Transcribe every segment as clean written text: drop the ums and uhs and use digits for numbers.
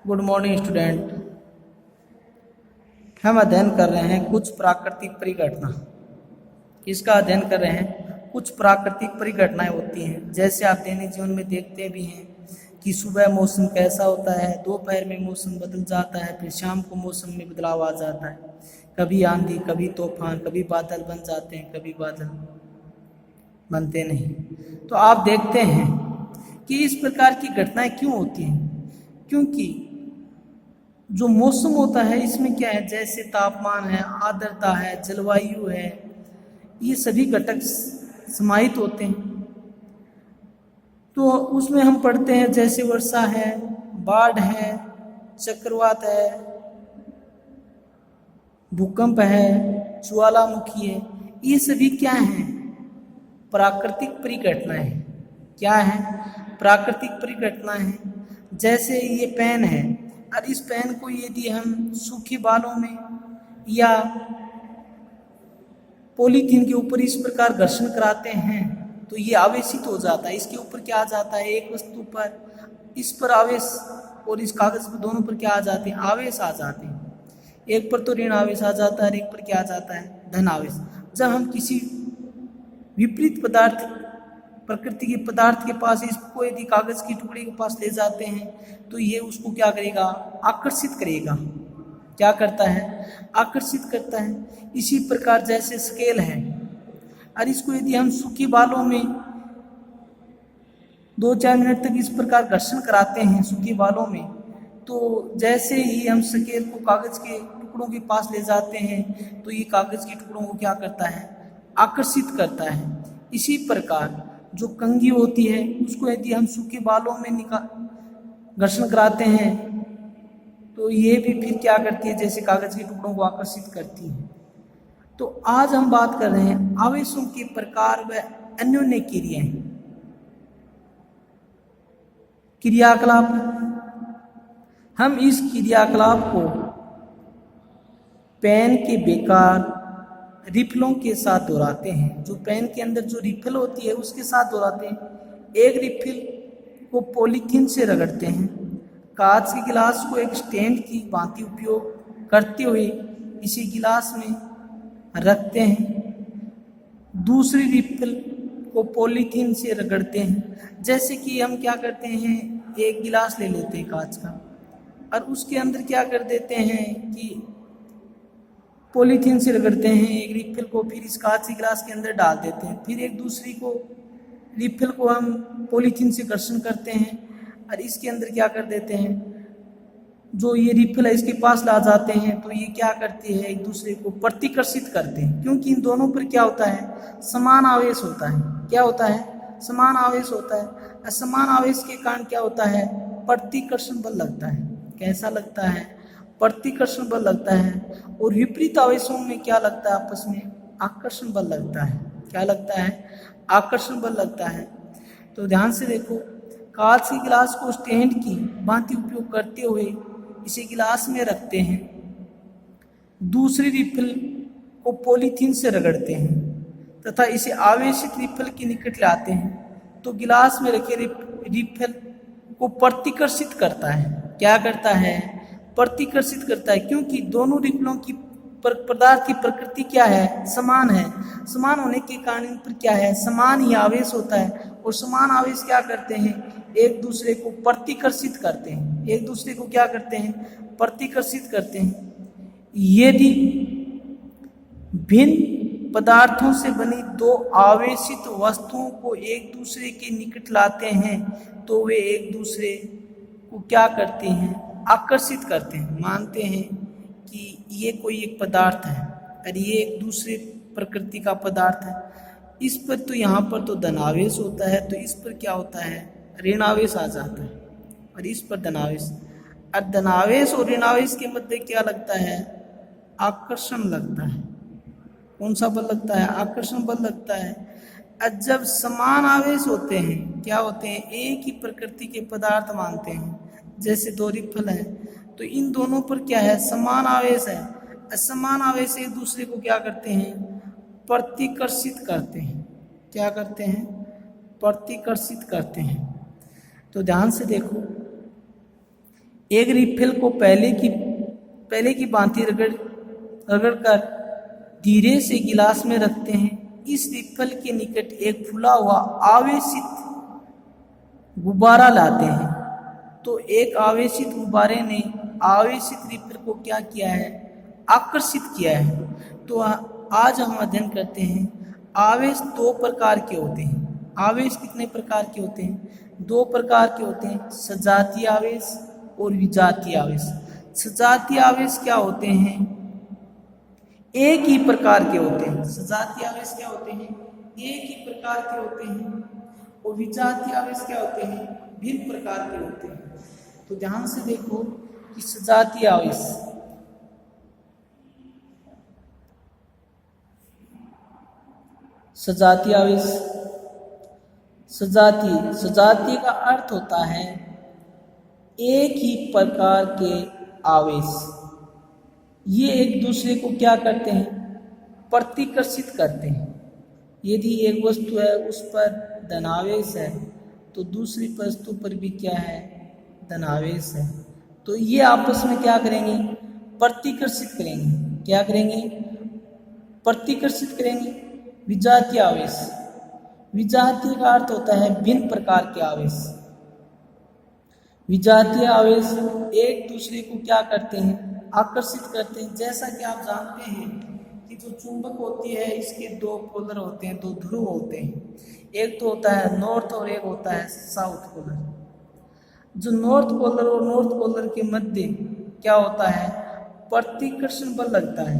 Good morning student. हम अध्ययन कर रहे हैं कुछ प्राकृतिक परिघटना। किसका अध्ययन कर रहे हैं? कुछ प्राकृतिक परिघटनाएं होती हैं, जैसे आप दैनिक जीवन में देखते भी हैं कि सुबह मौसम कैसा होता है, दोपहर में मौसम बदल जाता है, फिर शाम को मौसम में बदलाव आ जाता है। कभी आंधी, कभी तूफान, कभी बादल बन जाते हैं, कभी बादल बनते नहीं। तो आप देखते हैं कि इस प्रकार की घटनाएं क्यों होती हैं? क्योंकि जो मौसम होता है इसमें क्या है, जैसे तापमान है, आर्द्रता है, जलवायु है, ये सभी घटक समाहित होते हैं। तो उसमें हम पढ़ते हैं जैसे वर्षा है, बाढ़ है, चक्रवात है, भूकंप है, ज्वालामुखी है, ये सभी क्या हैं? प्राकृतिक परिघटनाएं। क्या है? प्राकृतिक परिघटनाएं हैं। जैसे ये पेन है, और इस पेन को यदि हम सूखे बालों में या पॉलीथीन के ऊपर इस प्रकार घर्षण कराते हैं तो ये आवेशित हो जाता है। इसके ऊपर क्या आ जाता है? एक वस्तु पर इस पर आवेश और इस कागज पर दोनों पर क्या आ जाते हैं? आवेश आ जाते हैं। एक पर तो ऋण आवेश आ जाता है और एक पर क्या आ जाता है? धन आवेश। जब हम किसी विपरीत पदार्थ, प्रकृति के पदार्थ के पास इसको यदि कागज की टुकड़े के पास ले जाते हैं तो ये उसको क्या करेगा? आकर्षित करेगा। क्या करता है? आकर्षित करता है। इसी प्रकार जैसे स्केल है, और इसको यदि हम सूखे बालों में 2-4 मिनट तक इस प्रकार घर्षण कराते हैं सूखे बालों में, तो जैसे ही हम स्केल को कागज के टुकड़ों के पास ले जाते हैं तो ये कागज के टुकड़ों को क्या करता है? आकर्षित करता है। इसी प्रकार जो कंघी होती है उसको यदि हम सूखे बालों में घर्षण कराते हैं तो ये भी फिर क्या करती है? जैसे कागज के टुकड़ों को आकर्षित करती है। तो आज हम बात कर रहे हैं आवेशों के प्रकार व अन्योन्य क्रियाएं, क्रियाकलाप। हम इस क्रियाकलाप को पेन के बेकार रिफलों के साथ दोहराते हैं। जो पेन के अंदर जो रिफल होती है उसके साथ दोहराते हैं। एक रिफिल को पॉलीथीन से रगड़ते हैं। कांच के गिलास को एक स्टैंड की भांति उपयोग करते हुए इसी गिलास में रखते हैं। दूसरी रिफिल को पॉलीथीन से रगड़ते हैं। जैसे कि हम क्या करते हैं, एक गिलास ले लेते हैं कांच का, और उसके अंदर क्या कर देते हैं कि पॉलीथीन से रगड़ते हैं एक रिफिल को, फिर इस कांच के गिलास के अंदर डाल देते हैं। फिर एक दूसरी को रिफिल को हम पॉलीथीन से घर्षण करते हैं और इसके अंदर क्या कर देते हैं, जो ये रिफिल है इसके पास ला जाते हैं। तो ये क्या करती है? एक दूसरे को प्रतिकर्षित करते हैं, क्योंकि इन दोनों पर क्या होता है? समान आवेश होता है। क्या होता है? समान आवेश होता है। असमान आवेश के कारण क्या होता है? प्रतिकर्षण बल लगता है। कैसा लगता है? प्रतिकर्षण बल लगता है। और विपरीत आवेशों में क्या लगता है? आपस में आकर्षण बल लगता है। क्या लगता है? आकर्षण बल लगता है। तो ध्यान से देखो, कांच के गिलास को स्टैंड की भांति उपयोग करते हुए इसे गिलास में रखते हैं। दूसरी रिफिल को पॉलीथीन से रगड़ते हैं तथा इसे आवेशित रिफिल के निकट लाते हैं तो गिलास में रखे रिफिल को प्रतिकर्षित करता है। क्या करता है? प्रतिकर्षित करता है, क्योंकि दोनों रिफिलों की पदार्थ की प्रकृति क्या है? समान है। समान होने के कारण इन पर क्या है? समान ही आवेश होता है। और समान आवेश क्या करते हैं? एक दूसरे को प्रतिकर्षित करते हैं। एक दूसरे को क्या करते हैं? प्रतिकर्षित करते हैं। यदि भिन्न पदार्थों से बनी दो आवेशित वस्तुओं को एक दूसरे के निकट लाते हैं तो वे एक दूसरे को क्या करते हैं? आकर्षित करते हैं। मानते हैं कि ये कोई एक पदार्थ है और ये एक दूसरे प्रकृति का पदार्थ है। इस पर तो यहाँ पर तो धनावेश होता है, तो इस पर क्या होता है? ऋणावेश आ जाता है, और इस पर धनावेश। और धनावेश और ऋणावेश के मध्य क्या लगता है? आकर्षण लगता है। कौन सा बल लगता है? आकर्षण बल लगता है। और जब समान आवेश होते हैं, क्या होते हैं? एक ही प्रकृति के पदार्थ मानते हैं, जैसे दो रिफल है, तो इन दोनों पर क्या है? समान आवेश है। असमान आवेश एक दूसरे को क्या करते हैं? प्रतिकर्षित करते हैं। क्या करते हैं? प्रतिकर्षित करते हैं। तो ध्यान से देखो, एक रिफिल को पहले की भांति रगड़ कर धीरे से गिलास में रखते हैं। इस रिफिल के निकट एक फूला हुआ आवेशित गुब्बारा लाते हैं। तो एक आवेशित गुब्बारे ने आवेशित रिफिल को क्या किया है, आकर्षित किया है। तो आज हम अध्ययन करते हैं आवेश दो प्रकार के होते हैं। आवेश कितने प्रकार के होते हैं? दो प्रकार के होते हैं, सजातीय आवेश और विजातीय आवेश। सजातीय आवेश क्या होते हैं? एक ही प्रकार के होते हैं। सजातीय आवेश क्या होते हैं? एक ही प्रकार के होते हैं। और विजातीय आवेश क्या होते हैं? भिन्न प्रकार के होते हैं। तो ध्यान से देखो कि सजातीय आवेश, सजातीय आवेश, सजातीय का अर्थ होता है एक ही प्रकार के आवेश। ये एक दूसरे को क्या करते हैं? प्रतिकर्षित करते हैं। यदि एक वस्तु है उस पर धनावेश है तो दूसरी वस्तु पर भी क्या है? धनावेश है। तो ये आपस में क्या करेंगे? प्रतिकर्षित करेंगे। क्या करेंगे? प्रतिकर्षित करेंगे। विजातीय आवेश, विजातीय का अर्थ होता है भिन्न प्रकार के आवेश। विजातीय आवेश एक दूसरे को क्या करते हैं? आकर्षित करते हैं। जैसा कि आप जानते हैं कि जो चुंबक होती है इसके दो पोलर होते हैं, दो ध्रुव होते हैं। एक तो होता है नॉर्थ और एक होता है साउथ पोलर। जो नॉर्थ पोलर और नॉर्थ पोलर के मध्य क्या होता है? प्रतिकर्षण बल लगता है,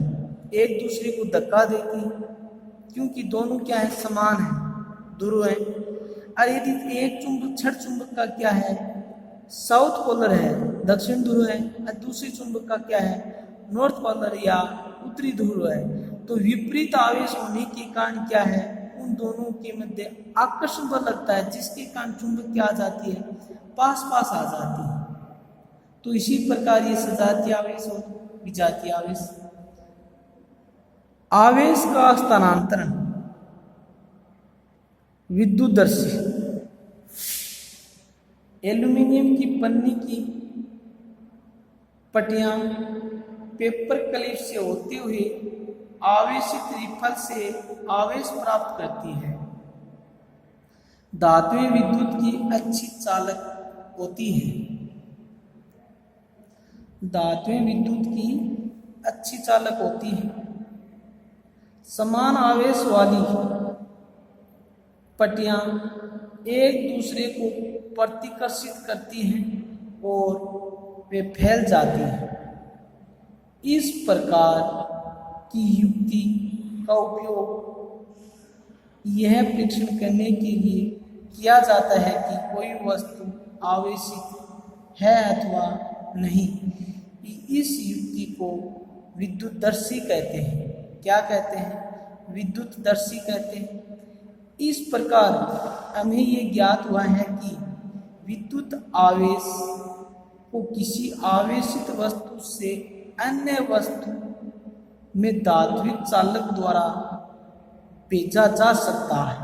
एक दूसरे को धक्का देते हैं, क्योंकि दोनों क्या है? समान है, ध्रुव है। और यदि एक चुंबक छड़ चुंबक का क्या है? साउथ पोलर है, दक्षिण ध्रुव है, और दूसरी चुंबक का क्या है? नॉर्थ पोलर या उत्तरी ध्रुव है। तो विपरीत आवेश होने के कारण क्या है? उन दोनों के मध्य आकर्षण बल लगता है, जिसके कारण चुंबक क्या आ जाती है? पास पास आ जाती है। तो इसी प्रकार ये सजातीय आवेश और विजातीय आवेश। आवेश का स्थानांतरण, विद्युतदर्शी, एल्यूमीनियम की पन्नी की पट्टियां पेपर क्लिप से होते हुए आवेशित रिफल से आवेश प्राप्त करती है। धातुएं विद्युत की अच्छी चालक होती है। धातुएं विद्युत की अच्छी चालक होती है। समान आवेश वाली पट्टियां एक दूसरे को प्रतिकर्षित करती हैं और वे फैल जाती हैं। इस प्रकार की युक्ति का उपयोग यह परीक्षण करने के लिए किया जाता है कि कोई वस्तु आवेशित है अथवा नहीं। इस युक्ति को विद्युतदर्शी कहते हैं। क्या कहते हैं? विद्युतदर्शी कहते हैं। इस प्रकार हमें ये ज्ञात हुआ है कि विद्युत आवेश को किसी आवेशित वस्तु से अन्य वस्तु में धात्विक चालक द्वारा भेजा जा सकता है।